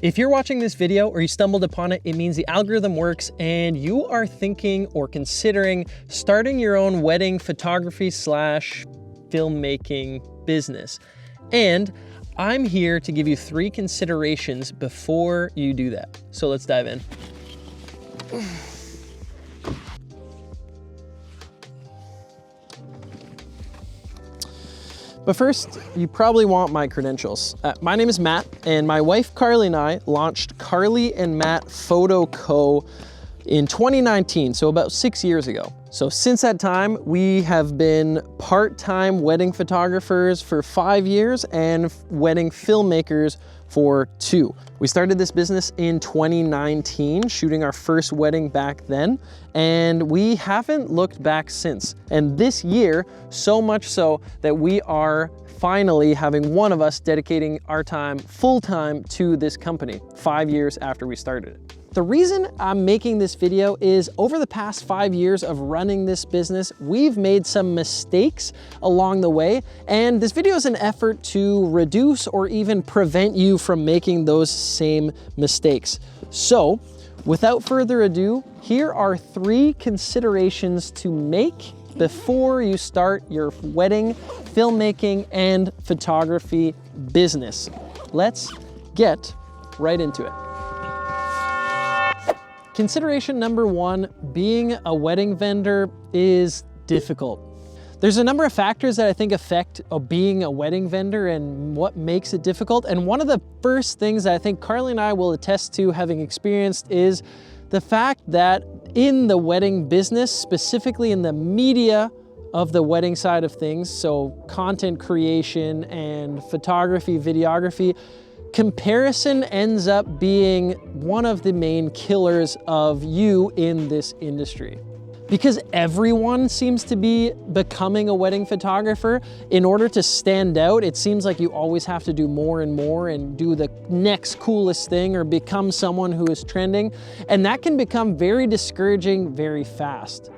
If you're watching this video or you stumbled upon it, it means the algorithm works and you are thinking or considering starting your own wedding photography / filmmaking business. And I'm here to give you 3 considerations before you do that. So let's dive in. But first, you probably want my credentials. My name is Matt, and my wife Carly and I launched Carly and Matt Photo Co. in 2019, so about 6 years ago. So since that time, we have been part-time wedding photographers for 5 years and wedding filmmakers for 2. We started this business in 2019, shooting our first wedding back then, and we haven't looked back since. And this year, so much so that we are finally having one of us dedicating our time full-time to this company 5 years after we started it. The reason I'm making this video is over the past 5 years of running this business, we've made some mistakes along the way, and this video is an effort to reduce or even prevent you from making those same mistakes. So, without further ado, here are 3 considerations to make before you start your wedding, filmmaking, and photography business. Let's get right into it. Consideration number 1, being a wedding vendor is difficult. There's a number of factors that I think affect being a wedding vendor and what makes it difficult. And one of the first things that I think Carly and I will attest to having experienced is the fact that in the wedding business, specifically in the media of the wedding side of things, so content creation and photography, videography, comparison ends up being one of the main killers of you in this industry. Because everyone seems to be becoming a wedding photographer, in order to stand out, it seems like you always have to do more and more and do the next coolest thing or become someone who is trending. And that can become very discouraging very fast.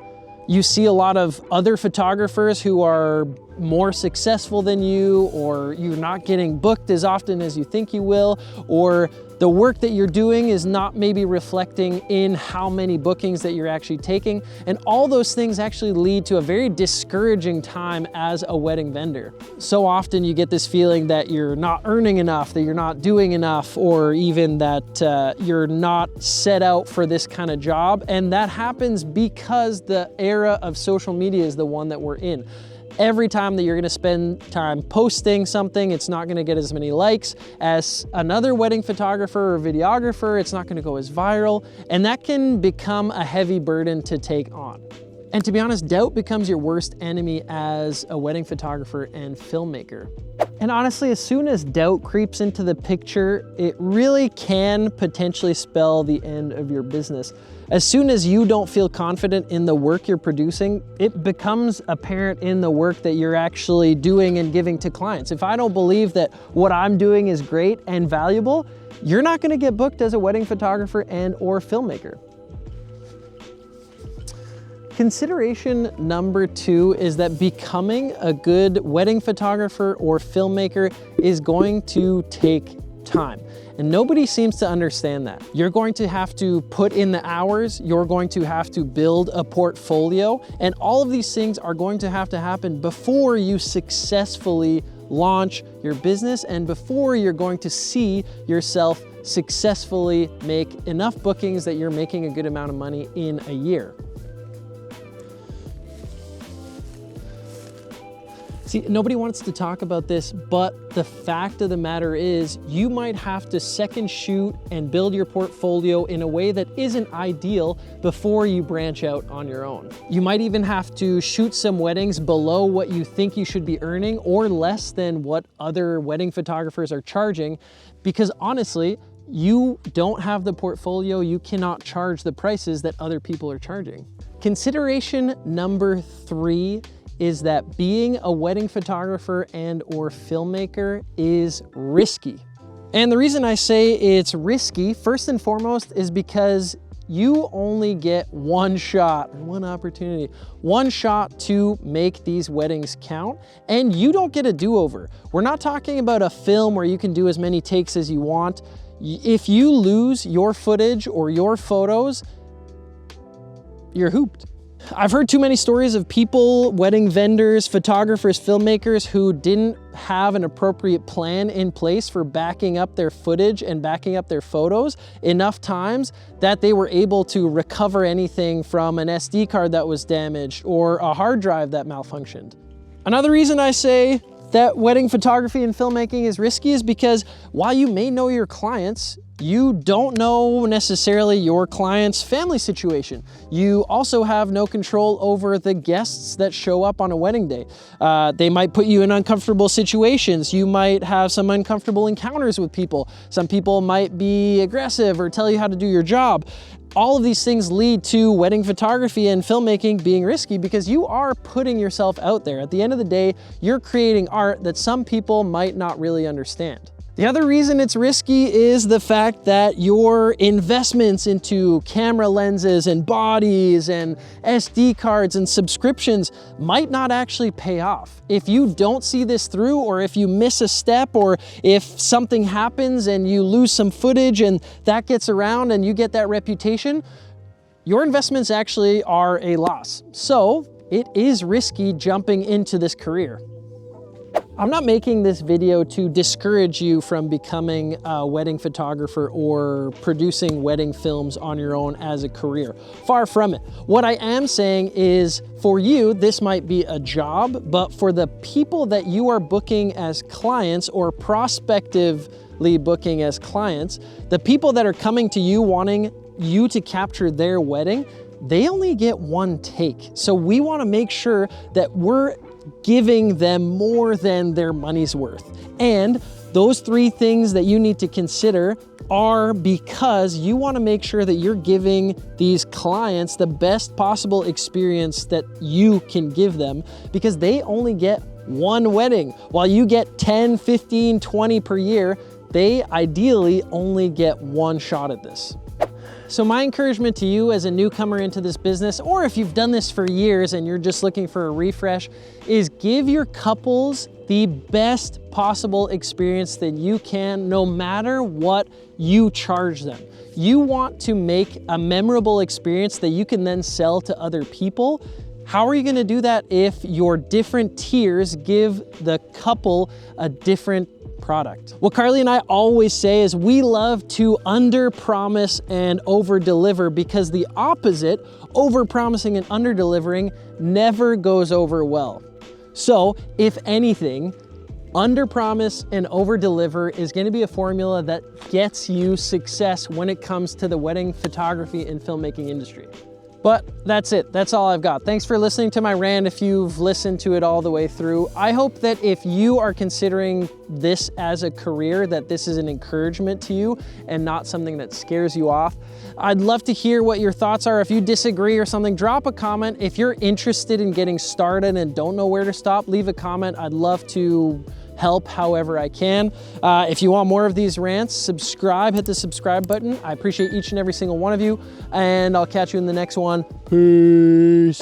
You see a lot of other photographers who are more successful than you, or you're not getting booked as often as you think you will, or the work that you're doing is not maybe reflecting in how many bookings that you're actually taking. And all those things actually lead to a very discouraging time as a wedding vendor. So often you get this feeling that you're not earning enough, that you're not doing enough, or even that you're not set out for this kind of job. And that happens because the era of social media is the one that we're in. Every time that you're gonna spend time posting something, it's not gonna get as many likes as another wedding photographer or videographer. It's not gonna go as viral, and that can become a heavy burden to take on. And to be honest, doubt becomes your worst enemy as a wedding photographer and filmmaker. And honestly, as soon as doubt creeps into the picture, it really can potentially spell the end of your business. As soon as you don't feel confident in the work you're producing, it becomes apparent in the work that you're actually doing and giving to clients. If I don't believe that what I'm doing is great and valuable, you're not gonna get booked as a wedding photographer and or filmmaker. Consideration number 2 is that becoming a good wedding photographer or filmmaker is going to take time. And nobody seems to understand that. You're going to have to put in the hours, you're going to have to build a portfolio, and all of these things are going to have to happen before you successfully launch your business and before you're going to see yourself successfully make enough bookings that you're making a good amount of money in a year. See, nobody wants to talk about this, but the fact of the matter is you might have to second shoot and build your portfolio in a way that isn't ideal before you branch out on your own. You might even have to shoot some weddings below what you think you should be earning or less than what other wedding photographers are charging, because honestly, you don't have the portfolio, you cannot charge the prices that other people are charging. Consideration number 3 is that being a wedding photographer and or filmmaker is risky. And the reason I say it's risky, first and foremost, is because You only get one shot, one opportunity, one shot to make these weddings count, and you don't get a do-over. We're not talking about a film where you can do as many takes as you want. If you lose your footage or your photos, you're hooped. I've heard too many stories of people, wedding vendors, photographers, filmmakers who didn't have an appropriate plan in place for backing up their footage and backing up their photos enough times that they were able to recover anything from an SD card that was damaged or a hard drive that malfunctioned. Another reason I say that wedding photography and filmmaking is risky is because while you may know your clients, you don't know necessarily your client's family situation. You also have no control over the guests that show up on a wedding day. They might put you in uncomfortable situations. You might have some uncomfortable encounters with people. Some people might be aggressive or tell you how to do your job. All of these things lead to wedding photography and filmmaking being risky because you are putting yourself out there. At the end of the day, you're creating art that some people might not really understand. The other reason it's risky is the fact that your investments into camera lenses and bodies and SD cards and subscriptions might not actually pay off. If you don't see this through, or if you miss a step, or if something happens and you lose some footage and that gets around and you get that reputation, your investments actually are a loss. So it is risky jumping into this career. I'm not making this video to discourage you from becoming a wedding photographer or producing wedding films on your own as a career. Far from it. What I am saying is, for you, this might be a job, but for the people that you are booking as clients or prospectively booking as clients, the people that are coming to you wanting you to capture their wedding, they only get one take. So we want to make sure that we're giving them more than their money's worth. And those three things that you need to consider are because you want to make sure that you're giving these clients the best possible experience that you can give them, because they only get one wedding. While you get 10, 15, 20 per year, they ideally only get one shot at this. So my encouragement to you as a newcomer into this business, or if you've done this for years and you're just looking for a refresh, is give your couples the best possible experience that you can, no matter what you charge them. You want to make a memorable experience that you can then sell to other people. How are you going to do that if your different tiers give the couple a different product? What Carly and I always say is we love to under-promise and over-deliver, because the opposite, over-promising and under-delivering, never goes over well. So if anything, under-promise and over-deliver is going to be a formula that gets you success when it comes to the wedding photography and filmmaking industry. But that's it. That's all I've got. Thanks for listening to my rant if you've listened to it all the way through. I hope that if you are considering this as a career, that this is an encouragement to you and not something that scares you off. I'd love to hear what your thoughts are. If you disagree or something, drop a comment. If you're interested in getting started and don't know where to stop, leave a comment. I'd love to help however I can. If you want more of these rants, subscribe, hit the subscribe button. I appreciate each and every single one of you, and I'll catch you in the next one. Peace.